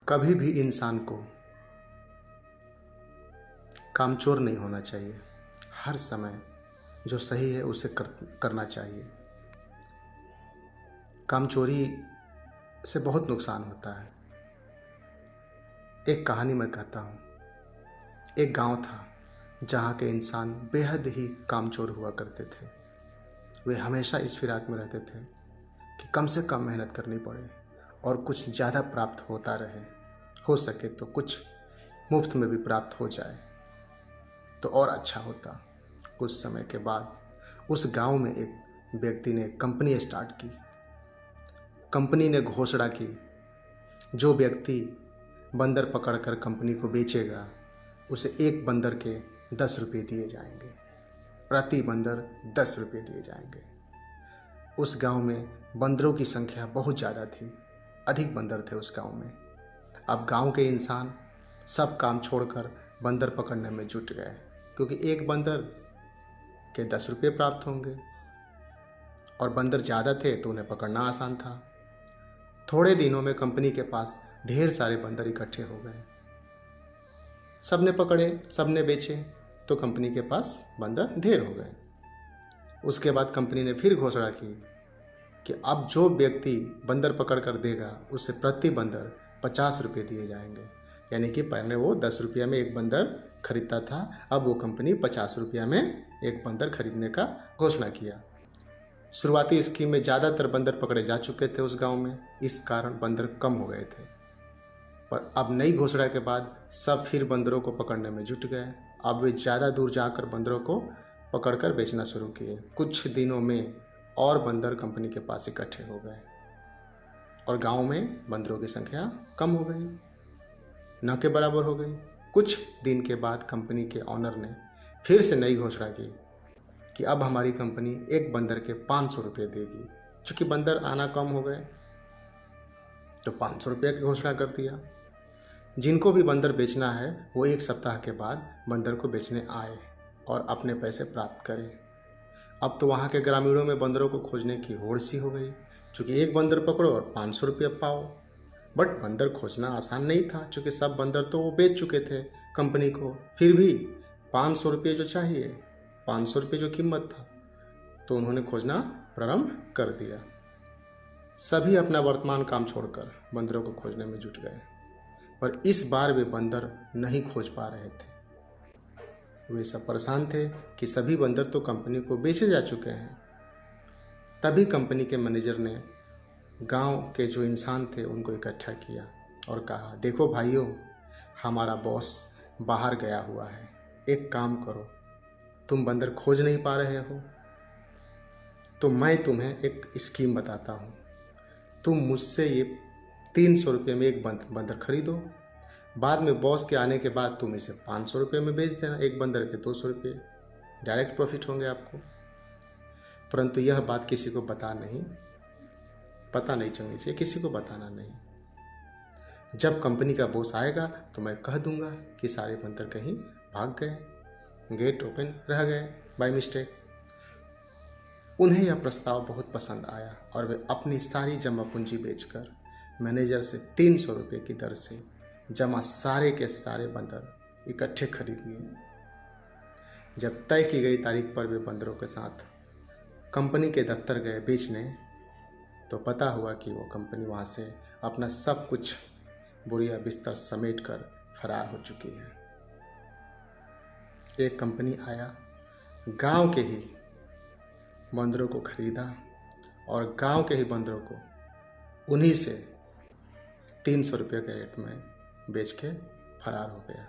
कभी भी इंसान को कामचोर नहीं होना चाहिए। हर समय जो सही है उसे करना चाहिए। कामचोरी से बहुत नुकसान होता है। एक कहानी मैं कहता हूँ। एक गांव था जहाँ के इंसान बेहद ही कामचोर हुआ करते थे। वे हमेशा इस फिराक में रहते थे कि कम से कम मेहनत करनी पड़े और कुछ ज़्यादा प्राप्त होता रहे। हो सके तो कुछ मुफ्त में भी प्राप्त हो जाए तो और अच्छा होता। कुछ समय के बाद उस गांव में एक व्यक्ति ने कंपनी स्टार्ट की। कंपनी ने घोषणा की, जो व्यक्ति बंदर पकड़कर कंपनी को बेचेगा उसे एक बंदर के 10 रुपये दिए जाएंगे। प्रति बंदर 10 रुपये दिए जाएंगे। उस गांव में बंदरों की संख्या बहुत ज़्यादा थी। अधिक बंदर थे उस गांव में। अब गांव के इंसान सब काम छोड़कर बंदर पकड़ने में जुट गए, क्योंकि एक बंदर के 10 रुपये प्राप्त होंगे और बंदर ज़्यादा थे तो उन्हें पकड़ना आसान था। थोड़े दिनों में कंपनी के पास ढेर सारे बंदर इकट्ठे हो गए। सबने पकड़े, सबने बेचे तो कंपनी के पास बंदर ढेर हो गए। उसके बाद कंपनी ने फिर घोषणा की कि अब जो व्यक्ति बंदर पकड़ कर देगा उसे प्रति बंदर 50 रुपये दिए जाएंगे। यानी कि पहले वो 10 रुपया में एक बंदर खरीदता था, अब वो कंपनी 50 रुपया में एक बंदर खरीदने का घोषणा किया। शुरुआती स्कीम में ज़्यादातर बंदर पकड़े जा चुके थे उस गांव में, इस कारण बंदर कम हो गए थे। पर अब नई घोषणा के बाद सब फिर बंदरों को पकड़ने में जुट गए। अब वे ज़्यादा दूर जाकर बंदरों को पकड़कर बेचना शुरू किए। कुछ दिनों में और बंदर कंपनी के पास इकट्ठे हो गए और गांव में बंदरों की संख्या कम हो गई, न के बराबर हो गई। कुछ दिन के बाद कंपनी के ऑनर ने फिर से नई घोषणा की कि अब हमारी कंपनी एक बंदर के 500 रुपये देगी। चूँकि बंदर आना कम हो गए तो 500 रुपये की घोषणा कर दिया। जिनको भी बंदर बेचना है वो एक सप्ताह के बाद बंदर को बेचने आए और अपने पैसे प्राप्त करें। अब तो वहाँ के ग्रामीणों में बंदरों को खोजने की होड़ सी हो गई। चूँकि एक बंदर पकड़ो और 500 रुपये पाओ। बट बंदर खोजना आसान नहीं था, चूँकि सब बंदर तो वो बेच चुके थे कंपनी को। फिर भी 500 रुपये जो चाहिए, 500 रुपये जो कीमत था, तो उन्होंने खोजना प्रारंभ कर दिया। सभी अपना वर्तमान काम छोड़कर बंदरों को खोजने में जुट गए, पर इस बार वे बंदर नहीं खोज पा रहे थे। वे सब परेशान थे कि सभी बंदर तो कंपनी को बेचे जा चुके हैं। तभी कंपनी के मैनेजर ने गांव के जो इंसान थे उनको इकट्ठा किया और कहा, देखो भाइयों, हमारा बॉस बाहर गया हुआ है। एक काम करो, तुम बंदर खोज नहीं पा रहे हो तो मैं तुम्हें एक स्कीम बताता हूँ। तुम मुझसे ये 300 रुपये में एक बंदर खरीदो। बाद में बॉस के आने के बाद तुम इसे 500 रुपये में बेच देना। एक बंदर के 200 रुपये डायरेक्ट प्रॉफिट होंगे आपको। परंतु यह बात किसी को पता नहीं चलनी चाहिए, किसी को बताना नहीं। जब कंपनी का बॉस आएगा तो मैं कह दूंगा कि सारे बंदर कहीं भाग गए, गेट ओपन रह गए बाय मिस्टेक। उन्हें यह प्रस्ताव बहुत पसंद आया और वे अपनी सारी जमा पूंजी बेचकर मैनेजर से 300 रुपये की दर से जमा सारे के सारे बंदर इकट्ठे खरीद लिए। जब तय की गई तारीख पर वे बंदरों के साथ कंपनी के दफ्तर गए बेचने, तो पता हुआ कि वो कंपनी वहाँ से अपना सब कुछ बोरिया बिस्तर समेट कर फरार हो चुकी है। एक कंपनी आया, गांव के ही बंदरों को खरीदा और गांव के ही बंदरों को उन्हीं से 300 रुपये के रेट में बेच के फरार हो गया।